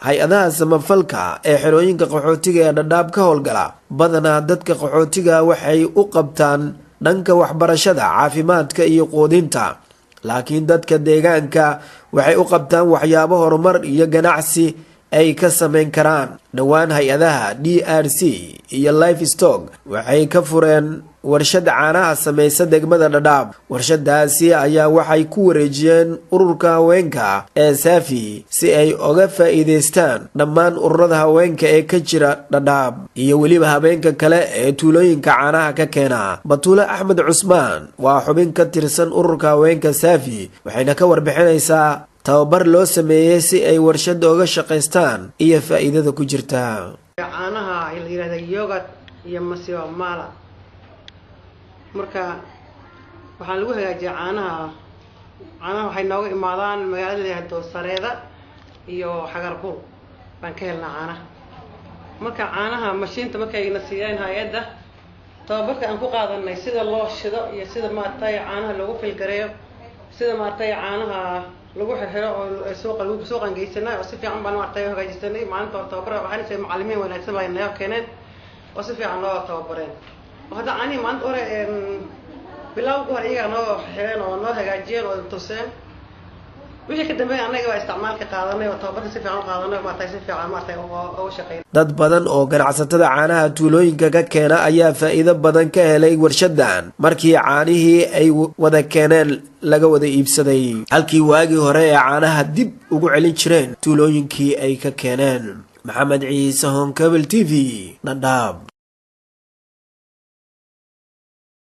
hay-adaha samafalka ee xerooyinka qaxootiga ee Dadaab ka howlgala badanaa dadka qaxootiga waxay u qabtaan dhanka waxbarashada, caafimaadka iyo quudinta, laakiin dadka deegaanka waxay u qabtaan waxyaabo horumar iyo ganacsi ay ka sameyn karaan. dhawaan hay-adaha DRC iyo Livestock waxay ka fureen warshad caanaha samaysa degmada Dadaab. warshadaasi ayaa waxay ku wareejiyeen ururka haweenka ee Safi si ay uga faa'iideystaan dhammaan ururada haweenka ee ka jira Dadaab iyo weliba habeenka kale ee tuulooyinka caanaha ka keena. Batuule Axmed Cusmaan waa xubin ka tirsan ururka haweenka Safi, waxayna ka warbixinaysaa tababar loo sameeyay si ay warshad uga shaqeystaan iyo faa'iidada ku jirta. caanaha la yiraahdo yogurt iyo masiwa mala marka waxaan lagu hagaajiyaa caanaha waxay nooga imaadaan magaalada Doosareeda iyo Xagarbuur baan ka helnaa caanaha. marka caanaha mashiinta markay na siiyeen hay'adda tababarka aan ku qaadanay sida loo shido iyo sida maartay caanaha loogu filgareeyo, sida maartay caanaha lagu xirxiro oo suuqan geysana oo si fiican baan maartay hagaajisanay. maalinta tababar waxaan isay macallimiin wanaagsan baa inoo keeneen oo si fiican loo tababareen. hada ani maanta hore bilaw hore iyaga noo xireen oo noo hagaajiyeen oo tuseen wixii ka dambeeyay anaga waa isticmaalka qaadanay oo tababarka si fiican qaadanay maartay si fiican maartay oo shaqeeyay. dad badan oo ganacsatada caanaha tuulooyinka ka keena ayaa faa'iido badan ka helay warshadan markii caanihii ay wada keeneen laga wada iibsaday, halkii waagii hore ee caanaha dib ugu celin jireen tuulooyinkii ay ka keeneen. Maxamed Ciise, Honkabel TV, Dadaab.